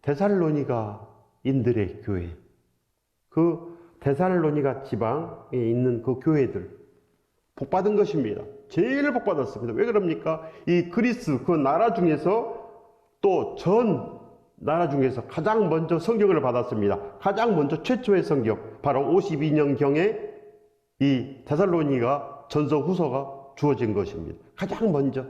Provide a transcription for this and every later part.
데살로니가인들의 교회, 그 데살로니가 지방에 있는 그 교회들 복받은 것입니다. 제일 복받았습니다. 왜 그럽니까? 이 그리스 그 나라 중에서 또 전 나라 중에서 가장 먼저 성경을 받았습니다. 가장 먼저 최초의 성경, 바로 52년경에 이 데살로니가 전서 후서가 주어진 것입니다. 가장 먼저.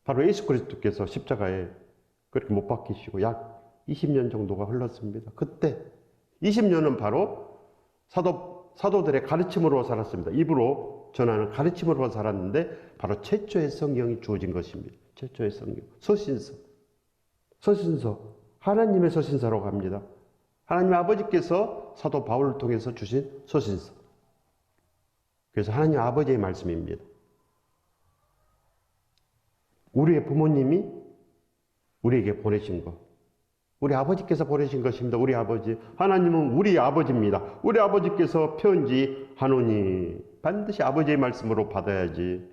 바로 예수 그리스도께서 십자가에 그렇게 못 박히시고 약 20년 정도가 흘렀습니다. 그때 20년은 바로 사도들의 가르침으로 살았습니다. 입으로 전하는 가르침으로 살았는데 바로 최초의 성경이 주어진 것입니다. 최초의 성경, 서신서, 하나님의 서신서라고 합니다. 하나님 아버지께서 사도 바울을 통해서 주신 서신서. 그래서 하나님 아버지의 말씀입니다. 우리의 부모님이 우리에게 보내신 것, 우리 아버지께서 보내신 것입니다. 우리 아버지, 하나님은 우리 아버지입니다. 우리 아버지께서 편지하노니 반드시 아버지의 말씀으로 받아야지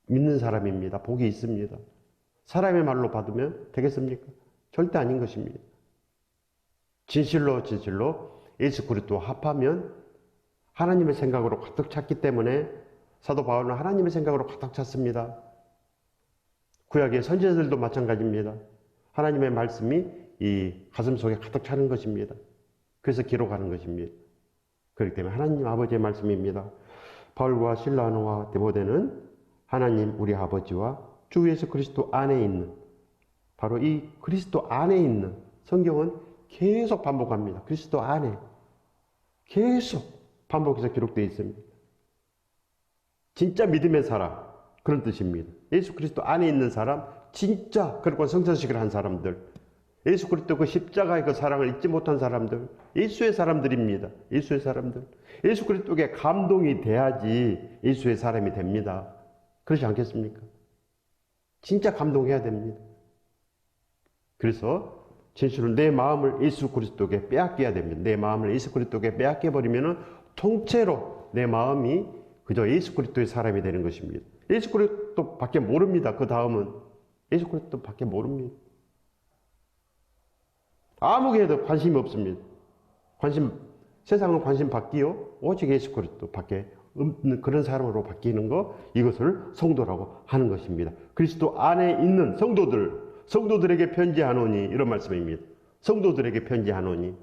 믿는 사람입니다. 복이 있습니다. 사람의 말로 받으면 되겠습니까? 절대 아닌 것입니다. 진실로 예수 그리스도와 합하면 하나님의 생각으로 가득 찼기 때문에 사도 바울은 하나님의 생각으로 가득 찼습니다. 구약의 선지자들도 마찬가지입니다. 하나님의 말씀이 이 가슴 속에 가득 차는 것입니다. 그래서 기록하는 것입니다. 그렇기 때문에 하나님 아버지의 말씀입니다. 바울과 실라노와 디모데는 하나님 우리 아버지와 주 예수 그리스도 안에 있는, 바로 이 그리스도 안에 있는, 성경은 계속 반복합니다. 그리스도 안에 계속 반복해서 기록되어 있습니다. 진짜 믿음의 사람, 그런 뜻입니다. 예수 그리스도 안에 있는 사람, 진짜 그렇고 성찬식을 한 사람들, 예수 그리스도 그 십자가의 그 사랑을 잊지 못한 사람들, 예수의 사람들입니다. 예수의 사람들. 예수 그리스도에게 감동이 돼야지 예수의 사람이 됩니다. 그렇지 않겠습니까? 진짜 감동해야 됩니다. 그래서 진실로 내 마음을 예수 그리스도에게 빼앗겨야 됩니다. 내 마음을 예수 그리스도에게 빼앗겨버리면 통째로 내 마음이 그저 예수 그리스도의 사람이 되는 것입니다. 예수 그리스도 밖에 모릅니다. 그 다음은 예수 그리스도 밖에 모릅니다. 아무개도 관심이 없습니다. 세상은 관심 받기요, 오직 예수 그리스도 밖에 없는 그런 사람으로 바뀌는 거, 이것을 성도라고 하는 것입니다. 그리스도 안에 있는 성도들에게 편지하노니, 이런 말씀입니다. 성도들에게 편지하노니,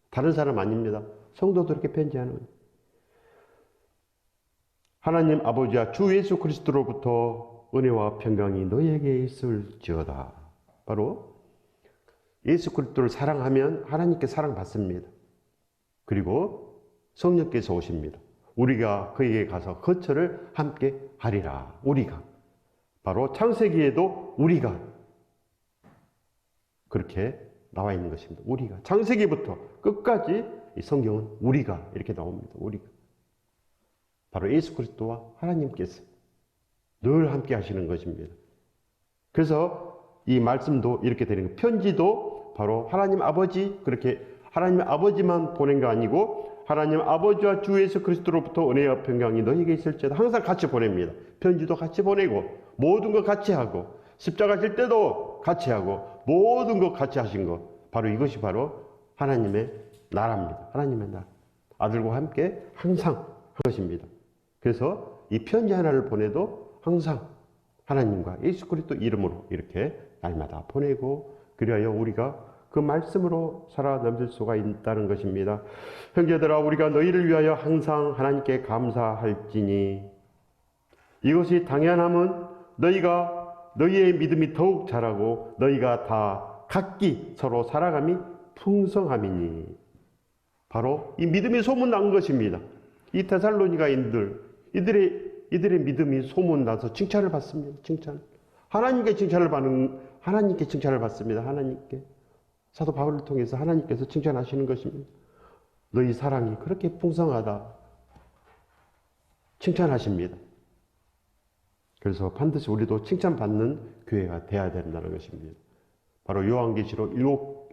다른 사람 아닙니다. 성도들에게 편지하노니. 하나님 아버지와 주 예수 그리스도로부터 은혜와 평강이 너희에게 있을지어다. 바로 예수 그리스도를 사랑하면 하나님께 사랑받습니다. 그리고 성령께서 오십니다. 우리가 그에게 가서 거처를 함께 하리라. 우리가. 바로 창세기에도 우리가 그렇게 나와 있는 것입니다. 우리가. 창세기부터 끝까지 이 성경은 우리가 이렇게 나옵니다. 우리가. 바로 예수 그리스도와 하나님께서 늘 함께 하시는 것입니다. 그래서 이 말씀도 이렇게 되는 거예요. 편지도 바로 하나님 아버지, 그렇게 하나님 아버지만 보낸 거 아니고 하나님 아버지와 주 예수 그리스도로부터 은혜와 평강이 너희에게 있을지어다. 항상 같이 보냅니다. 편지도 같이 보내고 모든 거 같이 하고 십자가 질 때도 같이 하고 모든 거 같이 하신 것, 바로 이것이 바로 하나님의 나라입니다. 하나님의 나라. 아들과 함께 항상 한 것입니다. 그래서 이 편지 하나를 보내도 항상 하나님과 예수 그리스도 이름으로 이렇게 날마다 보내고, 그리하여 우리가 그 말씀으로 살아남을 수가 있다는 것입니다. 형제들아, 우리가 너희를 위하여 항상 하나님께 감사할지니 이것이 당연함은 너희의 믿음이 더욱 자라고 너희가 다 각기 서로 살아감이 풍성함이니. 바로 이 믿음이 소문난 것입니다. 이 데살로니가인들, 이들의 믿음이 소문나서 칭찬을 받습니다. 하나님께 칭찬을 받습니다. 하나님께. 사도 바울을 통해서 하나님께서 칭찬하시는 것입니다. 너희 사랑이 그렇게 풍성하다. 칭찬하십니다. 그래서 반드시 우리도 칭찬받는 교회가 되어야 된다는 것입니다. 바로 요한계시록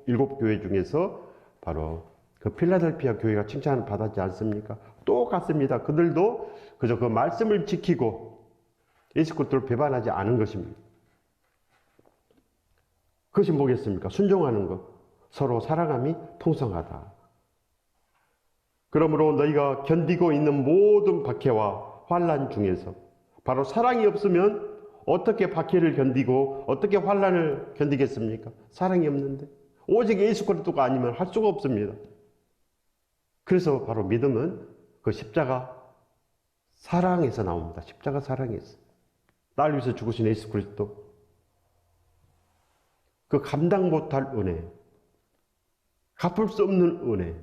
일곱 교회 중에서 바로 그 필라델피아 교회가 칭찬을 받았지 않습니까? 똑같습니다. 그들도 그저 그 말씀을 지키고 예수 그리스도를 배반하지 않은 것입니다. 그것이 뭐겠습니까? 순종하는 것. 서로 사랑함이 풍성하다. 그러므로 너희가 견디고 있는 모든 박해와 환난 중에서 바로 사랑이 없으면 어떻게 박해를 견디고 어떻게 환난을 견디겠습니까? 사랑이 없는데. 오직 예수 그리스도가 아니면 할 수가 없습니다. 그래서 바로 믿음은 그 십자가 사랑에서 나옵니다. 십자가 사랑에서. 날 위해서 죽으신 예수 그리스도. 그 감당 못할 은혜, 갚을 수 없는 은혜,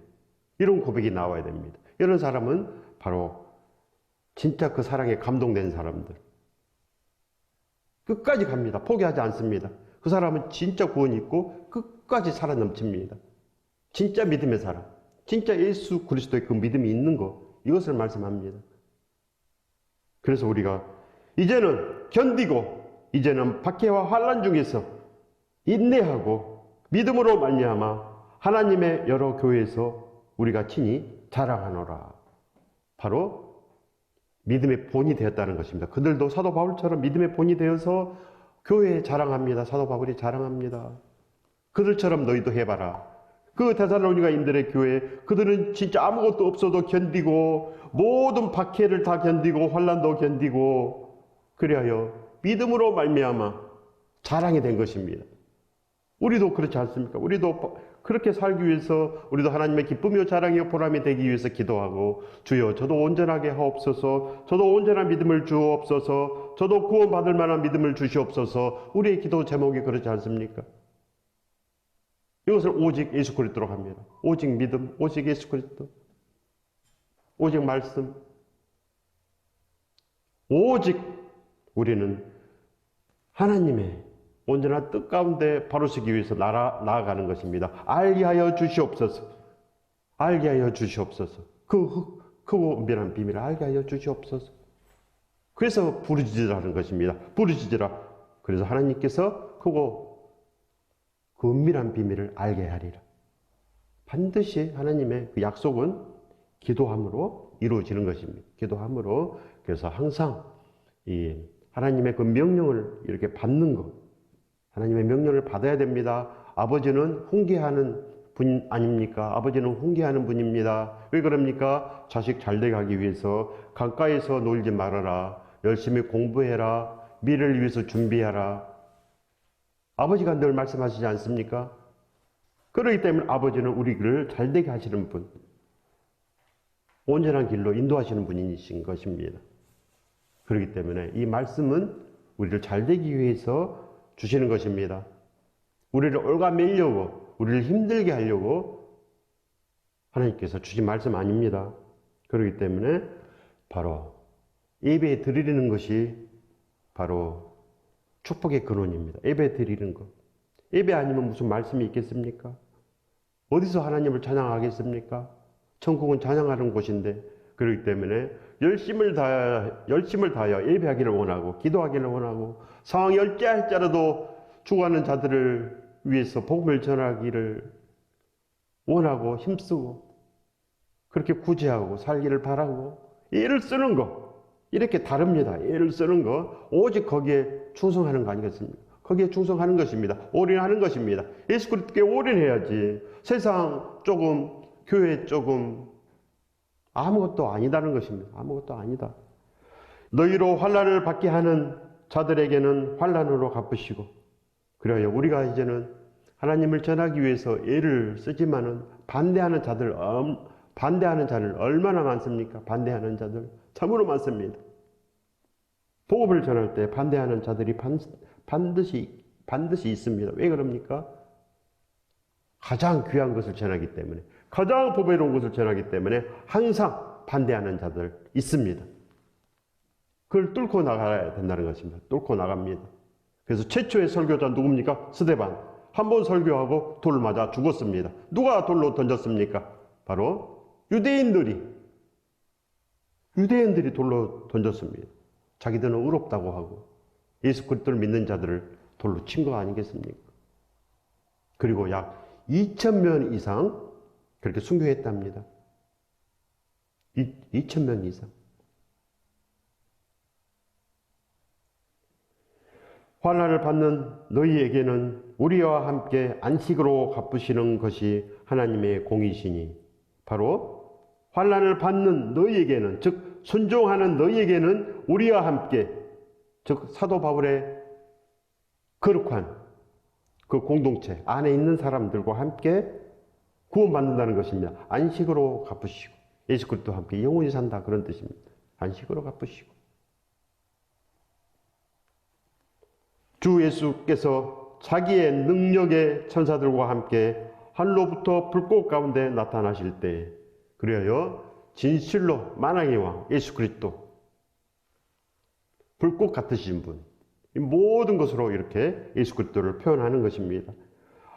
이런 고백이 나와야 됩니다. 이런 사람은 바로 진짜 그 사랑에 감동된 사람들. 끝까지 갑니다. 포기하지 않습니다. 그 사람은 진짜 구원이 있고 끝까지 살아 넘칩니다. 진짜 믿음의 사람, 진짜 예수 그리스도의 그 믿음이 있는 것, 이것을 말씀합니다. 그래서 우리가 이제는 견디고 이제는 박해와 환난 중에서 인내하고 믿음으로 말미암아 하나님의 여러 교회에서 우리가 친히 자랑하노라. 바로 믿음의 본이 되었다는 것입니다. 그들도 사도 바울처럼 믿음의 본이 되어서 교회에 자랑합니다. 사도 바울이 자랑합니다. 그들처럼 너희도 해봐라. 그 데살로니가인들의 교회, 그들은 진짜 아무것도 없어도 견디고 모든 박해를 다 견디고 환난도 견디고 그리하여 믿음으로 말미암아 자랑이 된 것입니다. 우리도 그렇지 않습니까? 우리도 그렇게 살기 위해서 우리도 하나님의 기쁨이요 자랑이요 보람이 되기 위해서 기도하고 주여 저도 온전하게 하옵소서, 저도 온전한 믿음을 주옵소서, 저도 구원받을 만한 믿음을 주시옵소서. 우리의 기도 제목이 그렇지 않습니까? 이것을 오직 예수 그리스도로 합니다. 오직 믿음, 오직 예수 그리스도, 오직 말씀, 오직 우리는 하나님의 온전한 뜻 가운데 바로서기 위해서 나아가는 것입니다. 알게 하여 주시옵소서. 알게 하여 주시옵소서. 그 은밀한 비밀을 알게 하여 주시옵소서. 그래서 부르짖으라는 것입니다. 부르짖으라. 그래서 하나님께서 그 은밀한 비밀을 알게 하리라. 반드시 하나님의 그 약속은 기도함으로 이루어지는 것입니다. 기도함으로. 그래서 항상 이 하나님의 그 명령을 이렇게 받는 것, 하나님의 명령을 받아야 됩니다. 아버지는 훈계하는 분 아닙니까? 아버지는 훈계하는 분입니다. 왜 그럽니까? 자식 잘되게 하기 위해서 강가에서 놀지 말아라. 열심히 공부해라. 미래를 위해서 준비하라. 아버지가 늘 말씀하시지 않습니까? 그렇기 때문에 아버지는 우리를 잘되게 하시는 분, 온전한 길로 인도하시는 분이신 것입니다. 그렇기 때문에 이 말씀은 우리를 잘되기 위해서 주시는 것입니다. 우리를 올가매려고, 우리를 힘들게 하려고 하나님께서 주신 말씀 아닙니다. 그렇기 때문에 바로 예배 드리는 것이 바로 축복의 근원입니다. 예배 드리는 것. 예배 아니면 무슨 말씀이 있겠습니까? 어디서 하나님을 찬양하겠습니까? 천국은 찬양하는 곳인데, 그렇기 때문에 열심을 다하여 예배하기를 원하고 기도하기를 원하고 상황이 어찌할지라도 죽어가는 자들을 위해서 복음을 전하기를 원하고 힘쓰고 그렇게 구제하고 살기를 바라고 애를 쓰는 것, 이렇게 다릅니다. 애를 쓰는 것, 오직 거기에 충성하는 거 아니겠습니까? 거기에 충성하는 것입니다. 올인하는 것입니다. 예수 그리스도께 올인해야지 세상 조금, 교회 조금 아무것도 아니다는 것입니다. 아무것도 아니다. 너희로 환난을 받게 하는 자들에게는 환난으로 갚으시고, 그래야 우리가 이제는 하나님을 전하기 위해서 애를 쓰지만은 반대하는 자를 얼마나 많습니까? 반대하는 자들 참으로 많습니다. 복음을 전할 때 반대하는 자들이 반드시 있습니다. 왜 그럽니까? 가장 귀한 것을 전하기 때문에, 가장 보배로운 것을 전하기 때문에 항상 반대하는 자들 있습니다. 그걸 뚫고 나가야 된다는 것입니다. 뚫고 나갑니다. 그래서 최초의 설교자 누굽니까? 스데반. 한 번 설교하고 돌 맞아 죽었습니다. 누가 돌로 던졌습니까? 바로 유대인들이 돌로 던졌습니다. 자기들은 의롭다고 하고 예수 그리스도를 믿는 자들을 돌로 친 거 아니겠습니까? 그리고 약 2,000명 이상 그렇게 순교했답니다. 2,000명 이상. 환난을 받는 너희에게는 우리와 함께 안식으로 갚으시는 것이 하나님의 공이시니, 바로 환난을 받는 너희에게는, 즉 순종하는 너희에게는 우리와 함께, 즉 사도 바울의 거룩한 그 공동체 안에 있는 사람들과 함께 구원받는다는 것입니다. 안식으로 갚으시고, 예수 그리스도와 함께 영원히 산다, 그런 뜻입니다. 안식으로 갚으시고. 주 예수께서 자기의 능력의 천사들과 함께 하늘로부터 불꽃 가운데 나타나실 때, 그리하여 진실로 만왕의 왕 예수 그리스도, 불꽃 같으신 분, 이 모든 것으로 이렇게 예수 그리스도를 표현하는 것입니다.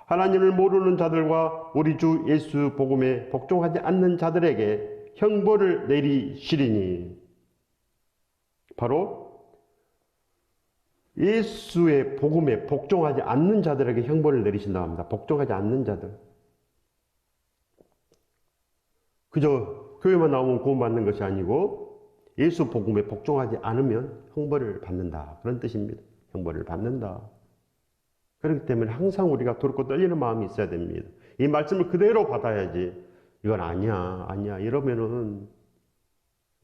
하나님을 모르는 자들과 우리 주 예수 복음에 복종하지 않는 자들에게 형벌을 내리시리니, 바로 예수의 복음에 복종하지 않는 자들에게 형벌을 내리신다고 합니다. 복종하지 않는 자들. 그저 교회만 나오면 구원받는 것이 아니고 예수 복음에 복종하지 않으면 형벌을 받는다, 그런 뜻입니다. 형벌을 받는다. 그렇기 때문에 항상 우리가 두렵고 떨리는 마음이 있어야 됩니다. 이 말씀을 그대로 받아야지, 이건 아니야 이러면은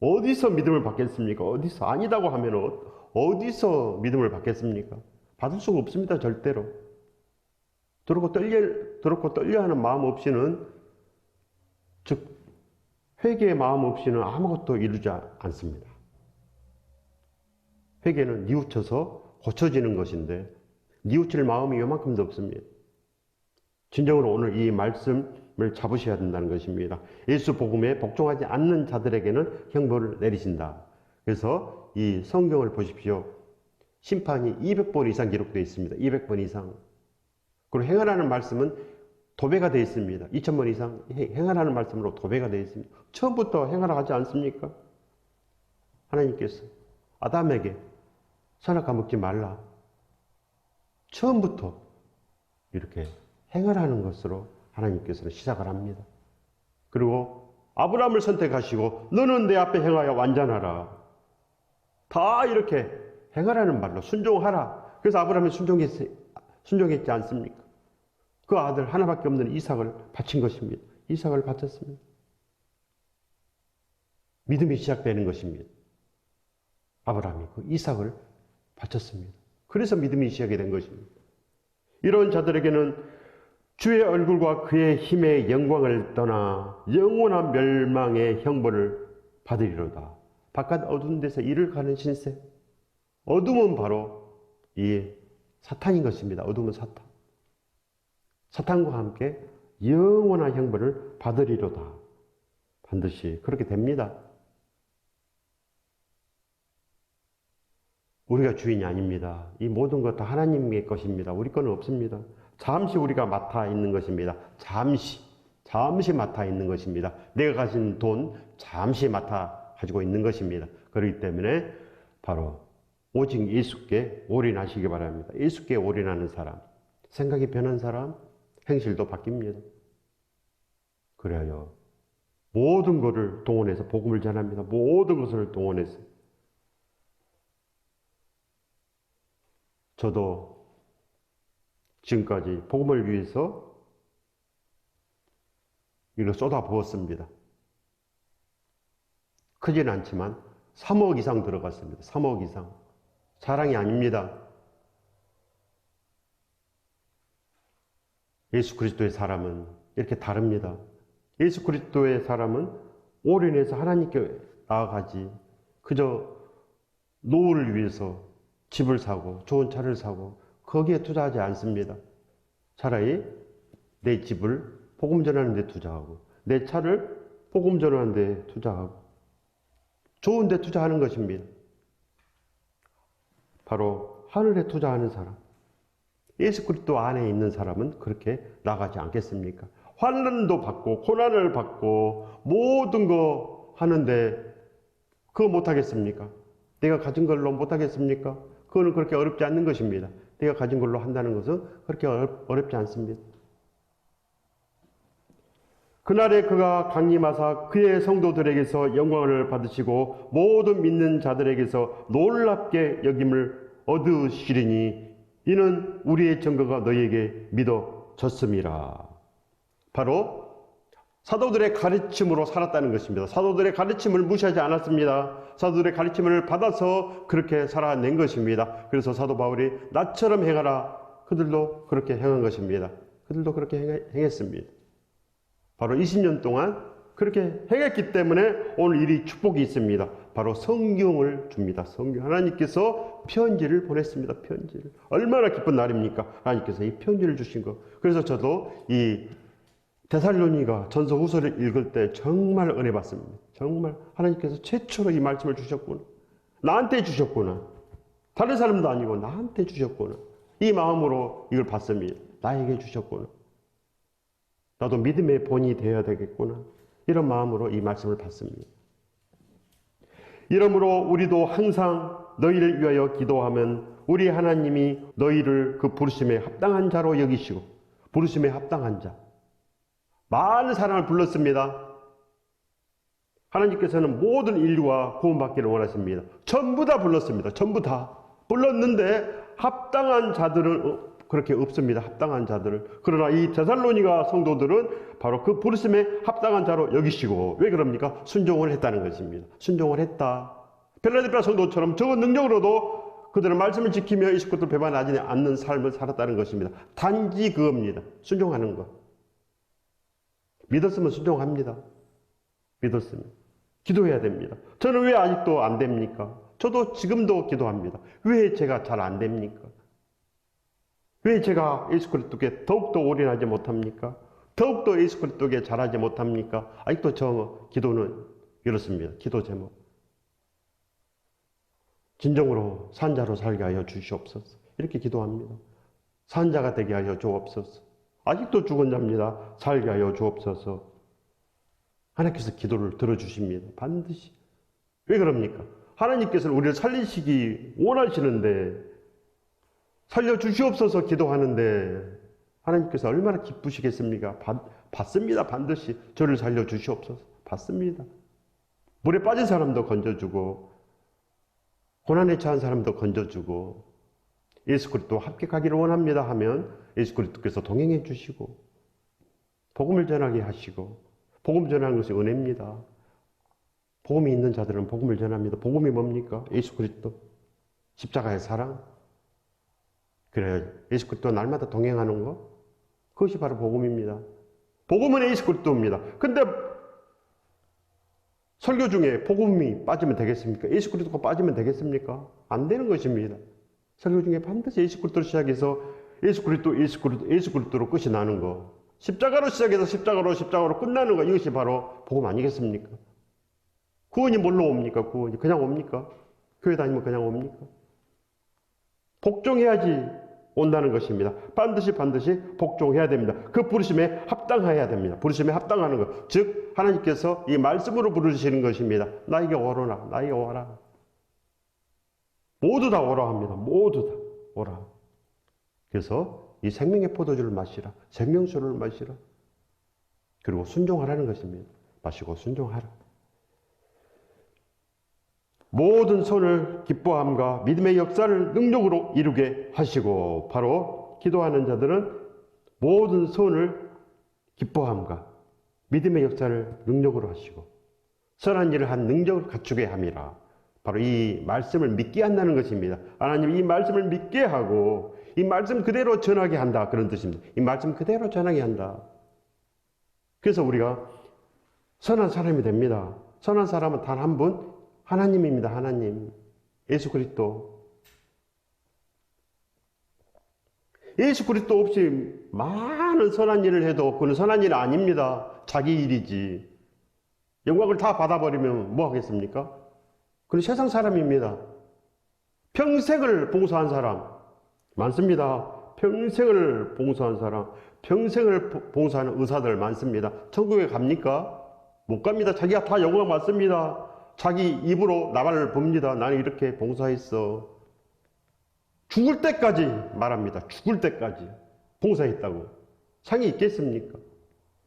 어디서 믿음을 받겠습니까? 어디서 아니다고 하면 어디서 믿음을 받겠습니까? 받을 수가 없습니다. 절대로. 두렵고 떨려하는 마음 없이는, 즉 회개의 마음 없이는 아무것도 이루지 않습니다. 회개는 뉘우쳐서 고쳐지는 것인데 뉘우칠 마음이 요만큼도 없습니다. 진정으로 오늘 이 말씀을 잡으셔야 된다는 것입니다. 예수 복음에 복종하지 않는 자들에게는 형벌을 내리신다. 그래서 이 성경을 보십시오. 심판이 200번 이상 기록되어 있습니다. 200번 이상. 그리고 행하라는 말씀은 도배가 되어 있습니다. 2000번 이상 행하라는 말씀으로 도배가 되어 있습니다. 처음부터 행하라 하지 않습니까? 하나님께서 아담에게 선악과 먹지 말라. 처음부터 이렇게 행하라는 것으로 하나님께서는 시작을 합니다. 그리고 아브라함을 선택하시고 너는 내 앞에 행하여 완전하라. 다 이렇게 행하라는 말로 순종하라. 그래서 아브라함이 순종했지 않습니까? 그 아들 하나밖에 없는 이삭을 바친 것입니다. 이삭을 바쳤습니다. 믿음이 시작되는 것입니다. 아브라함이 그 이삭을 바쳤습니다. 그래서 믿음이 시작이 된 것입니다. 이런 자들에게는 주의 얼굴과 그의 힘의 영광을 떠나 영원한 멸망의 형벌을 받으리로다. 바깥 어두운 데서 이를 가는 신세. 어둠은 바로 이 사탄인 것입니다. 어둠은 사탄. 사탄과 함께 영원한 형벌을 받으리로다. 반드시 그렇게 됩니다. 우리가 주인이 아닙니다. 이 모든 것 다 하나님의 것입니다. 우리 거는 없습니다. 잠시 우리가 맡아 있는 것입니다. 잠시 맡아 있는 것입니다. 내가 가진 돈 잠시 맡아 가지고 있는 것입니다. 그렇기 때문에 바로 오직 예수께 올인하시기 바랍니다. 예수께 올인하는 사람, 생각이 변한 사람, 행실도 바뀝니다. 그래야 모든 것을 동원해서 복음을 전합니다. 모든 것을 동원해서. 저도 지금까지 복음을 위해서 이걸 쏟아부었습니다. 크지는 않지만 3억 이상 들어갔습니다. 3억 이상. 자랑이 아닙니다. 예수 그리스도의 사람은 이렇게 다릅니다. 예수 그리스도의 사람은 올인해서 하나님께 나아가지, 그저 노후를 위해서 집을 사고 좋은 차를 사고 거기에 투자하지 않습니다. 차라리 내 집을 복음 전하는 데 투자하고 내 차를 복음 전하는 데 투자하고 좋은 데 투자하는 것입니다. 바로 하늘에 투자하는 사람, 예수 그리스도 안에 있는 사람은 그렇게 나가지 않겠습니까? 환난도 받고 고난을 받고 모든 거 하는데 그거 못하겠습니까? 내가 가진 걸로 못하겠습니까? 그거는 그렇게 어렵지 않는 것입니다. 내가 가진 걸로 한다는 것은 그렇게 어렵지 않습니다. 그날에 그가 강림하사 그의 성도들에게서 영광을 받으시고 모든 믿는 자들에게서 놀랍게 여김을 얻으시리니 이는 우리의 증거가 너희에게 믿어졌음이라. 바로 사도들의 가르침으로 살았다는 것입니다. 사도들의 가르침을 무시하지 않았습니다. 사도들의 가르침을 받아서 그렇게 살아낸 것입니다. 그래서 사도 바울이 나처럼 행하라. 그들도 그렇게 행한 것입니다. 그들도 그렇게 행했습니다. 바로 20년 동안 그렇게 행했기 때문에 오늘 이 축복이 있습니다. 바로 성경을 줍니다. 성경. 하나님께서 편지를 보냈습니다. 편지를. 얼마나 기쁜 날입니까? 하나님께서 이 편지를 주신 거. 그래서 저도 이 데살로니가 전서 후서를 읽을 때 정말 은혜 받습니다. 정말 하나님께서 최초로 이 말씀을 주셨구나. 나한테 주셨구나. 다른 사람도 아니고 나한테 주셨구나. 이 마음으로 이걸 받습니다. 나에게 주셨구나. 나도 믿음의 본이 되어야 되겠구나. 이런 마음으로 이 말씀을 받습니다. 이러므로 우리도 항상 너희를 위하여 기도하면 우리 하나님이 너희를 그 부르심에 합당한 자로 여기시고, 부르심에 합당한 자. 많은 사람을 불렀습니다. 하나님께서는 모든 인류가 구원받기를 원하십니다. 전부 다 불렀습니다. 전부 다 불렀는데 합당한 자들은 그렇게 없습니다. 합당한 자들을. 그러나 이 데살로니가 성도들은 바로 그 부르심에 합당한 자로 여기시고, 왜 그럽니까? 순종을 했다는 것입니다. 순종을 했다. 필라델피아 성도처럼 적은 능력으로도 그들은 말씀을 지키며 예수 그리스도를 배반하지 않는 삶을 살았다는 것입니다. 단지 그겁니다. 순종하는 것. 믿었으면 순종합니다. 믿었으면. 기도해야 됩니다. 저는 왜 아직도 안 됩니까? 저도 지금도 기도합니다. 왜 제가 잘 안 됩니까? 왜 제가 예수 그리스도께 더욱더 올인하지 못합니까? 더욱더 예수 그리스도께 잘하지 못합니까? 아직도 저 기도는 이렇습니다. 기도 제목. 진정으로 산자로 살게 하여 주시옵소서. 이렇게 기도합니다. 산자가 되게 하여 주옵소서. 아직도 죽은 자입니다. 살게 하여 주옵소서. 하나님께서 기도를 들어주십니다. 반드시. 왜 그럽니까? 하나님께서는 우리를 살리시기 원하시는데, 살려주시옵소서 기도하는데 하나님께서 얼마나 기쁘시겠습니까? 받습니다. 반드시. 저를 살려주시옵소서. 받습니다. 물에 빠진 사람도 건져주고, 고난에 처한 사람도 건져주고, 예수 그리스도와 함께 가기를 원합니다 하면 예수 그리스도께서 동행해 주시고, 복음을 전하게 하시고, 복음 전하는 것이 은혜입니다. 복음이 있는 자들은 복음을 전합니다. 복음이 뭡니까? 예수 그리스도. 십자가의 사랑. 그래요. 예수 그리스도 날마다 동행하는 것. 그것이 바로 복음입니다. 복음은 예수 그리스도입니다. 근데 설교 중에 복음이 빠지면 되겠습니까? 예수 그리스도가 빠지면 되겠습니까? 안 되는 것입니다. 설교 중에 반드시 예수 그리스도로 시작해서 예수 그리스도로 끝이 나는 거. 십자가로 시작해서 십자가로 끝나는 거. 이것이 바로 복음 아니겠습니까? 구원이 뭘로 옵니까? 구원이 그냥 옵니까? 교회 다니면 그냥 옵니까? 복종해야지 온다는 것입니다. 반드시 복종해야 됩니다. 그 부르심에 합당해야 됩니다. 부르심에 합당하는 것. 즉 하나님께서 이 말씀으로 부르시는 것입니다. 나에게 오너라. 나에게 오라. 모두 다 오라 합니다. 모두 다 오라. 그래서 이 생명의 포도주를 마시라. 생명수를 마시라. 그리고 순종하라는 것입니다. 마시고 순종하라. 모든 손을 기뻐함과 믿음의 역사를 능력으로 이루게 하시고, 바로 기도하는 자들은 모든 손을 기뻐함과 믿음의 역사를 능력으로 하시고 선한 일을 한 능력을 갖추게 함이라. 바로 이 말씀을 믿게 한다는 것입니다. 하나님 이 말씀을 믿게 하고 이 말씀 그대로 전하게 한다, 그런 뜻입니다. 이 말씀 그대로 전하게 한다. 그래서 우리가 선한 사람이 됩니다. 선한 사람은 단 한 분, 하나님입니다. 하나님. 예수 그리스도. 예수 그리스도 없이 많은 선한 일을 해도 그건 선한 일 아닙니다. 자기 일이지. 영광을 다 받아버리면 뭐 하겠습니까? 그건 세상 사람입니다. 평생을 봉사한 사람 많습니다. 평생을 봉사한 사람, 평생을 봉사하는 의사들 많습니다. 천국에 갑니까? 못 갑니다. 자기가 다 영광 받습니다. 자기 입으로 나발을 봅니다. 나는 이렇게 봉사했어. 죽을 때까지 말합니다. 죽을 때까지 봉사했다고. 상이 있겠습니까?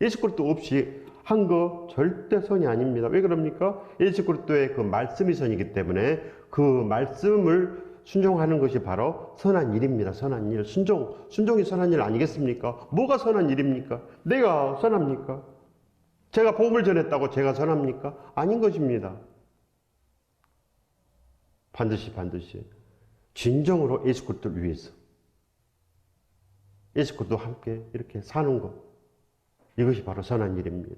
예수 그리스도 없이 한 거 절대 선이 아닙니다. 왜 그럽니까? 예수 그리스도의 그 말씀이 선이기 때문에 그 말씀을 순종하는 것이 바로 선한 일입니다. 선한 일. 순종이 선한 일 아니겠습니까? 뭐가 선한 일입니까? 내가 선합니까? 제가 복음을 전했다고 제가 선합니까? 아닌 것입니다. 반드시 진정으로 예수 그리스도를 위해서 예수 그리스도와 함께 이렇게 사는 것, 이것이 바로 선한 일입니다.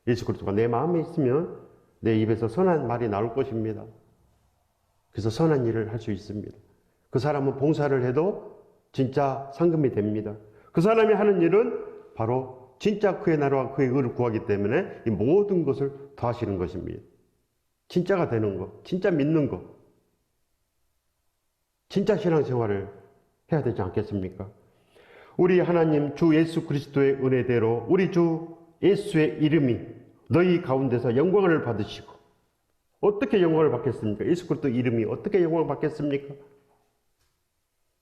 예수 그리스도가 내 마음에 있으면 내 입에서 선한 말이 나올 것입니다. 그래서 선한 일을 할 수 있습니다. 그 사람은 봉사를 해도 진짜 상금이 됩니다. 그 사람이 하는 일은 바로 진짜 그의 나라와 그의 의를 구하기 때문에 이 모든 것을 더하시는 것입니다. 진짜가 되는 것, 진짜 믿는 것, 진짜 신앙생활을 해야 되지 않겠습니까? 우리 하나님 주 예수 그리스도의 은혜대로 우리 주 예수의 이름이 너희 가운데서 영광을 받으시고, 어떻게 영광을 받겠습니까? 예수 그리스도 이름이 어떻게 영광을 받겠습니까?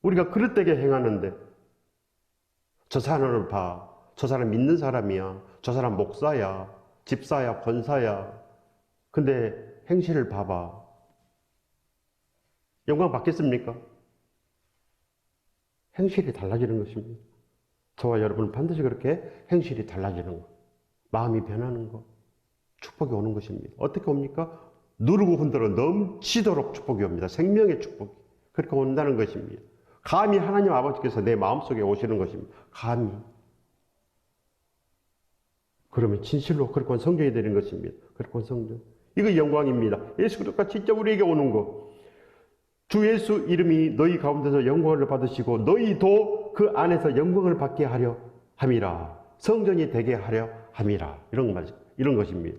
우리가 그릇되게 행하는데 저 사람을 봐, 저 사람 믿는 사람이야, 저 사람 목사야, 집사야, 권사야, 근데 행실을 봐봐, 영광 받겠습니까? 행실이 달라지는 것입니다. 저와 여러분은 반드시 그렇게 행실이 달라지는 것, 마음이 변하는 것, 축복이 오는 것입니다. 어떻게 옵니까? 누르고 흔들어 넘치도록 축복이 옵니다. 생명의 축복이 그렇게 온다는 것입니다. 감히 하나님 아버지께서 내 마음속에 오시는 것입니다. 감히. 그러면 진실로 그렇게 성전이 되는 것입니다. 그렇게 성전. 이거 영광입니다. 예수 그리스도가 진짜 우리에게 오는 것. 주 예수 이름이 너희 가운데서 영광을 받으시고 너희도 그 안에서 영광을 받게 하려 함이라. 성전이 되게 하려 함이라. 이런 것입니다.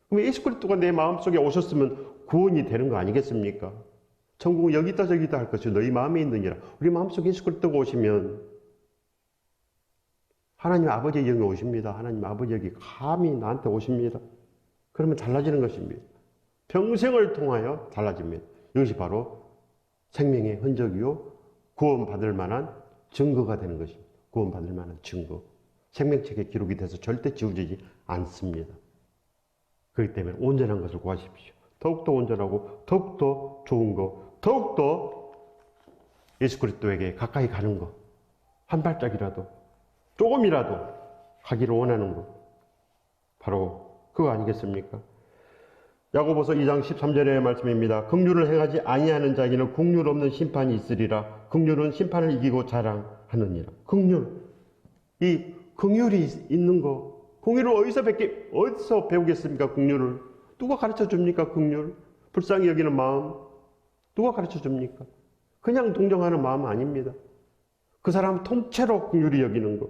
그럼 예수 그리스도가 내 마음속에 오셨으면 구원이 되는 거 아니겠습니까? 천국은 여기 있다 저기 있다 할 것이 너희 마음에 있느니라. 우리 마음속에 예수 그리스도가 오시면 하나님 아버지의 영이 오십니다. 하나님 아버지의 영이 감히 나한테 오십니다. 그러면 달라지는 것입니다. 평생을 통하여 달라집니다. 이것이 바로 생명의 흔적이요 구원받을 만한 증거가 되는 것입니다. 구원받을 만한 증거. 생명책에 기록이 돼서 절대 지워지지 않습니다. 그렇기 때문에 온전한 것을 구하십시오. 더욱더 온전하고 더욱더 좋은 것, 더욱더 예수 그리스도에게 가까이 가는 것, 한 발짝이라도 조금이라도 가기를 원하는 것, 바로 그거 아니겠습니까? 야고보서 2장 13절의 말씀입니다. 긍휼을 행하지 아니하는 자에게는 긍휼 없는 심판이 있으리라. 긍휼은 심판을 이기고 자랑하느니라. 긍휼, 이 긍휼이 있는 거, 긍휼을 어디서 배우겠습니까? 긍휼을 누가 가르쳐 줍니까? 긍휼, 불쌍히 여기는 마음 누가 가르쳐 줍니까? 그냥 동정하는 마음 아닙니다. 그 사람 통째로 긍휼히 여기는 거,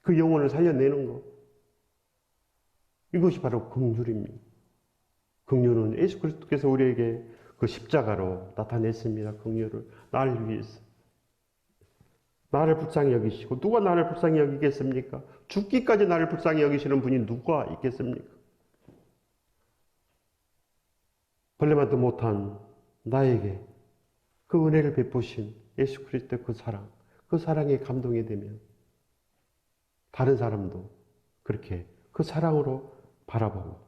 그 영혼을 살려내는 거, 이것이 바로 긍휼입니다. 긍휼은 예수 그리스도께서 우리에게 그 십자가로 나타냈습니다. 긍휼을 나를 위해서. 나를 불쌍히 여기시고, 누가 나를 불쌍히 여기겠습니까? 죽기까지 나를 불쌍히 여기시는 분이 누가 있겠습니까? 벌레만도 못한 나에게 그 은혜를 베푸신 예수 그리스도의 그 사랑, 그 사랑에 감동이 되면 다른 사람도 그렇게 그 사랑으로 바라보고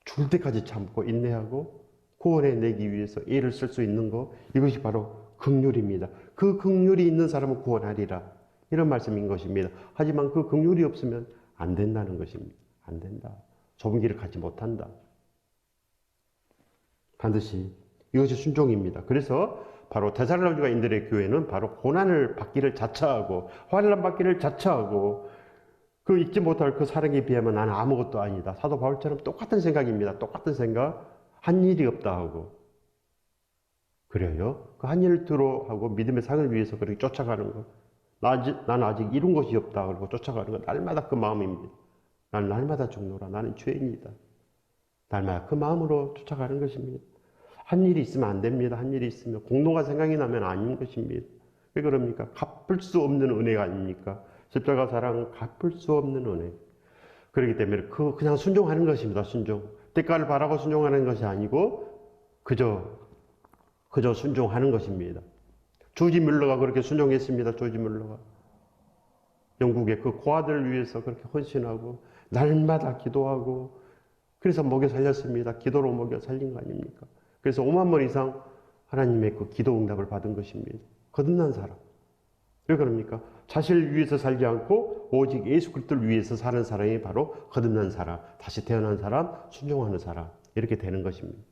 죽을 때까지 참고 인내하고 구원해 내기 위해서 애를 쓸 수 있는 것, 이것이 바로 긍휼입니다. 그 긍휼이 있는 사람은 구원하리라, 이런 말씀인 것입니다. 하지만 그 긍휼이 없으면 안 된다는 것입니다. 안 된다. 좁은 길을 가지 못한다. 반드시 이것이 순종입니다. 그래서 바로 데살로니가 인들의 교회는 바로 고난을 받기를 자처하고 환난 받기를 자처하고 그 잊지 못할 그 사랑에 비하면 나는 아무것도 아니다. 사도 바울처럼 똑같은 생각입니다. 똑같은 생각. 한 일이 없다 하고. 그래요. 그 한 일을 들어 하고 믿음의 상을 위해서 그렇게 쫓아가는 거. 나는 아직 이룬 것이 없다 그러고 쫓아가는 거. 날마다 그 마음입니다. 나는 날마다 죽노라. 나는 죄인이다. 날마다 그 마음으로 쫓아가는 것입니다. 한 일이 있으면 안 됩니다. 한 일이 있으면 공로가 생각이 나면 아닌 것입니다. 왜 그럽니까? 갚을 수 없는 은혜가 아닙니까? 십자가 사랑은 갚을 수 없는 은혜. 그렇기 때문에 그냥 순종하는 것입니다. 순종. 대가를 바라고 순종하는 것이 아니고 그저 순종하는 것입니다. 조지 뮬러가 그렇게 순종했습니다. 조지 뮬러가 영국의 그 고아들을 위해서 그렇게 헌신하고 날마다 기도하고 그래서 먹여 살렸습니다. 기도로 먹여 살린 거 아닙니까? 그래서 5만 번 이상 하나님의 그 기도 응답을 받은 것입니다. 거듭난 사람. 왜 그럽니까? 자신을 위해서 살지 않고 오직 예수 그리스도를 위해서 사는 사람이 바로 거듭난 사람, 다시 태어난 사람, 순종하는 사람 이렇게 되는 것입니다.